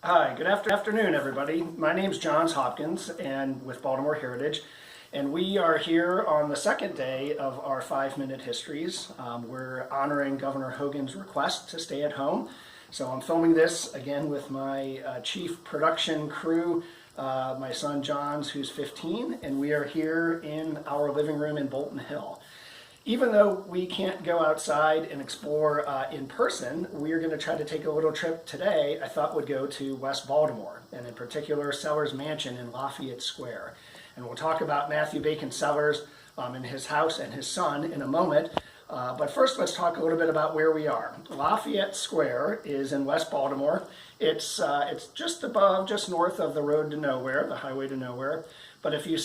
Hi, good afternoon, everybody. My name's Johns Hopkins, and with Baltimore Heritage, and we are here on the second day of our 5-minute histories. We're honoring Governor Hogan's request to stay at home. So I'm filming this again with my chief production crew, my son Johns, who's 15, and we are here in our living room in Bolton Hill. Even though we can't go outside and explore in person, we are going to try to take a little trip today. I thought would go to West Baltimore, and in particular Sellers Mansion in Lafayette Square. And we'll talk about Matthew Bacon Sellers and his house and his son in a moment. But first, let's talk a little bit about where we are. Lafayette Square is in West Baltimore. It's just north of the road to nowhere, the highway to nowhere. But if you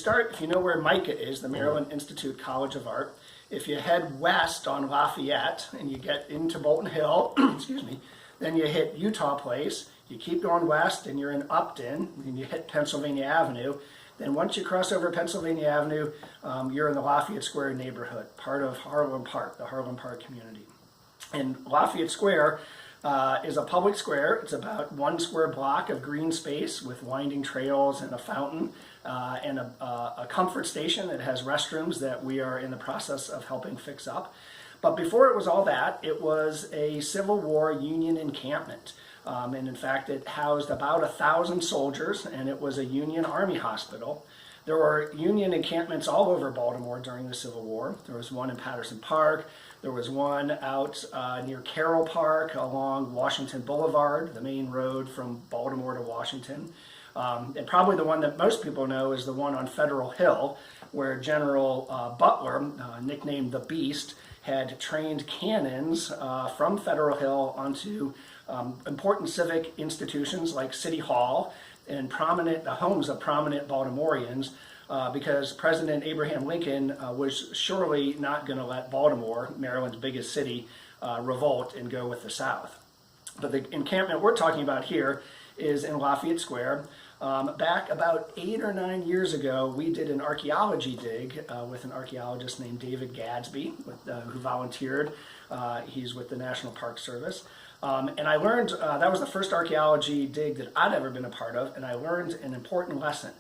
know where MICA is, the Maryland Institute College of Art, if you head west on Lafayette and you get into Bolton Hill, excuse me, then you hit Utah Place, you keep going west and you're in Upton, and you hit Pennsylvania Avenue. Then once you cross over Pennsylvania Avenue, you're in the Lafayette Square neighborhood, part of Harlem Park, the Harlem Park community. And Lafayette Square is a public square. It's about 1 square block of green space with winding trails and a fountain and a comfort station that has restrooms that we are in the process of helping fix up. But before it was all that, it was a Civil War Union encampment. And in fact, it housed about 1,000 soldiers, and it was a Union Army hospital. There were Union encampments all over Baltimore during the Civil War. There was one in Patterson Park. There was one out near Carroll Park along Washington Boulevard, the main road from Baltimore to Washington. And probably the one that most people know is the one on Federal Hill, where General Butler, nicknamed the Beast, had trained cannons from Federal Hill onto important civic institutions like City Hall and the homes of prominent Baltimoreans, because President Abraham Lincoln was surely not going to let Baltimore, Maryland's biggest city, revolt and go with the South. But the encampment we're talking about here is in Lafayette Square. Back about 8 or 9 years ago, we did an archaeology dig with an archaeologist named David Gadsby, who volunteered. He's with the National Park Service. And I learned, that was the first archaeology dig that I'd ever been a part of, and I learned an important lesson.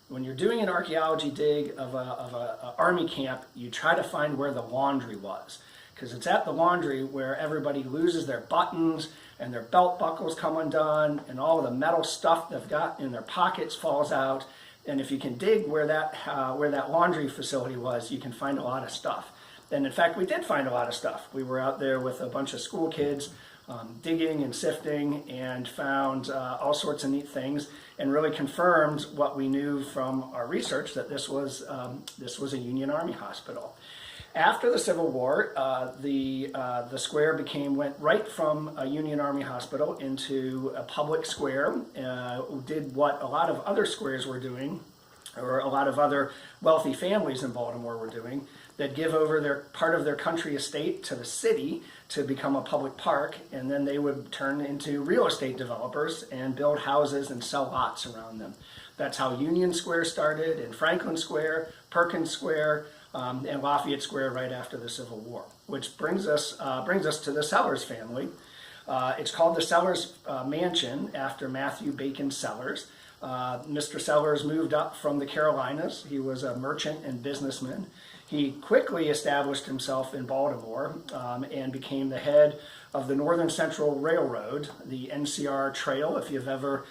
When you're doing an archaeology dig of a army camp, you try to find where the laundry was, because it's at the laundry where everybody loses their buttons and their belt buckles come undone and all of the metal stuff they've got in their pockets falls out. And if you can dig where that laundry facility was, you can find a lot of stuff. And in fact, we did find a lot of stuff. We were out there with a bunch of school kids digging and sifting, and found all sorts of neat things, and really confirmed what we knew from our research, that this was a Union Army hospital. After the Civil War, the square went right from a Union Army hospital into a public square. Did what a lot of other squares were doing, or a lot of other wealthy families in Baltimore were doing, that give over part of their country estate to the city to become a public park, and then they would turn into real estate developers and build houses and sell lots around them. That's how Union Square started, and Franklin Square, Perkins Square, and Lafayette Square right after the Civil War, which brings us to the Sellers family. It's called the Sellers Mansion after Matthew Bacon Sellers. Mr. Sellers moved up from the Carolinas. He was a merchant and businessman. He quickly established himself in Baltimore and became the head of the Northern Central Railroad, the NCR Trail. If you've ever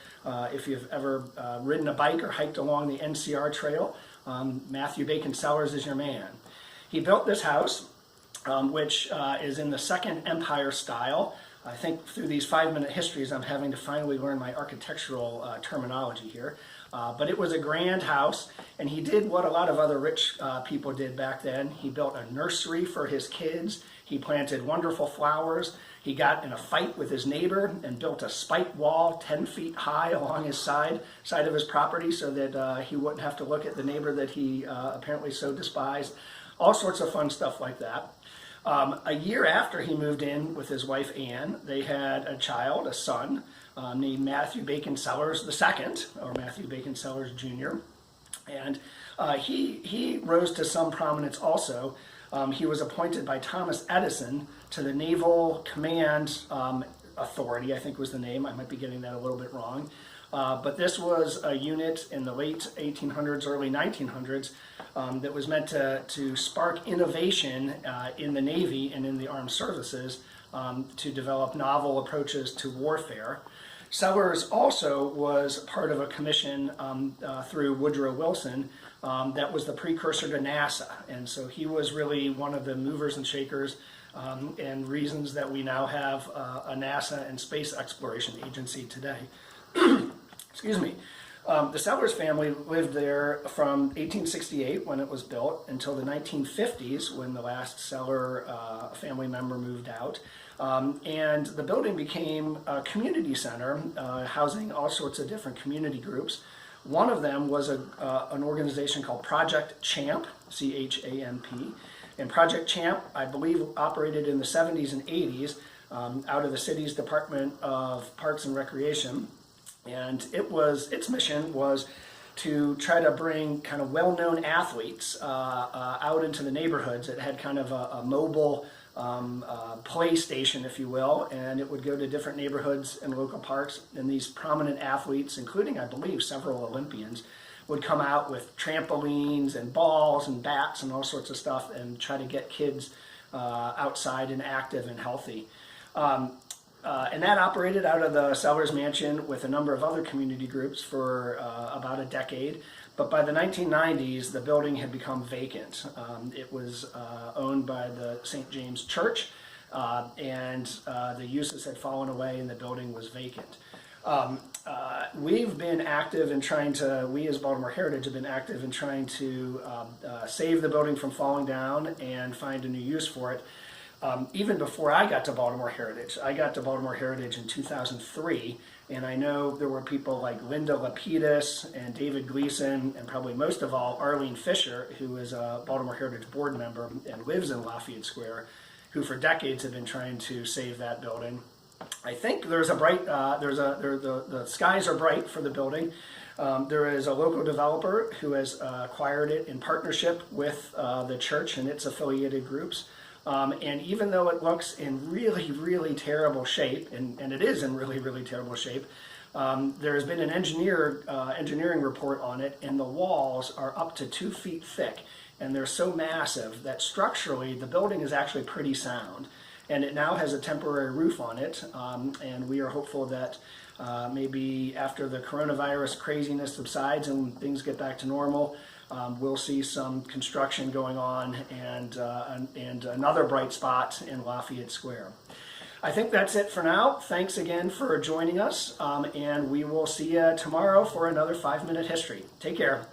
ridden a bike or hiked along the NCR Trail, Matthew Bacon Sellers is your man. He built this house, which is in the Second Empire style. I think through these 5-minute histories, I'm having to finally learn my architectural terminology here. But it was a grand house, and he did what a lot of other rich people did back then. He built a nursery for his kids. He planted wonderful flowers. He got in a fight with his neighbor and built a spike wall 10 feet high along his side of his property, so that he wouldn't have to look at the neighbor that he apparently so despised. All sorts of fun stuff like that. A year after he moved in with his wife Anne, they had a child, a son, named Matthew Bacon Sellers II, or Matthew Bacon Sellers Jr. And he rose to some prominence also. He was appointed by Thomas Edison to the Naval Command Authority, I think was the name. I might be getting that a little bit wrong. But this was a unit in the late 1800s, early 1900s that was meant to spark innovation in the Navy and in the armed services to develop novel approaches to warfare. Sellers also was part of a commission through Woodrow Wilson that was the precursor to NASA. And so he was really one of the movers and shakers and reasons that we now have a NASA and space exploration agency today. Excuse me. The Sellers family lived there from 1868 when it was built until the 1950s when the last Seller family member moved out. And the building became a community center housing all sorts of different community groups. One of them was an organization called Project CHAMP, C-H-A-M-P. And Project CHAMP, I believe, operated in the 70s and 80s out of the city's Department of Parks and Recreation. And its mission was to try to bring kind of well-known athletes out into the neighborhoods. It had kind of a mobile play station, if you will, and it would go to different neighborhoods and local parks. And these prominent athletes, including, I believe, several Olympians, would come out with trampolines and balls and bats and all sorts of stuff and try to get kids outside and active and healthy. And that operated out of the Sellers Mansion with a number of other community groups for about a decade. But by the 1990s, the building had become vacant. It was owned by the St. James Church, and the uses had fallen away and the building was vacant. We've been active in trying to, we as Baltimore Heritage have been active in trying to save the building from falling down and find a new use for it. Even before I got to Baltimore Heritage. I got to Baltimore Heritage in 2003, and I know there were people like Linda Lapidus and David Gleason, and probably most of all, Arlene Fisher, who is a Baltimore Heritage board member and lives in Lafayette Square, who for decades have been trying to save that building. I think there's a bright, the skies are bright for the building. There is a local developer who has acquired it in partnership with the church and its affiliated groups. And even though it looks in really, really terrible shape, and it is in really, really terrible shape, there has been an engineering report on it, and the walls are up to 2 feet thick, and they're so massive that structurally the building is actually pretty sound. And it now has a temporary roof on it, and we are hopeful that maybe after the coronavirus craziness subsides and things get back to normal, we'll see some construction going on and another bright spot in Lafayette Square. I think that's it for now. Thanks again for joining us, and we will see you tomorrow for another 5-Minute History. Take care.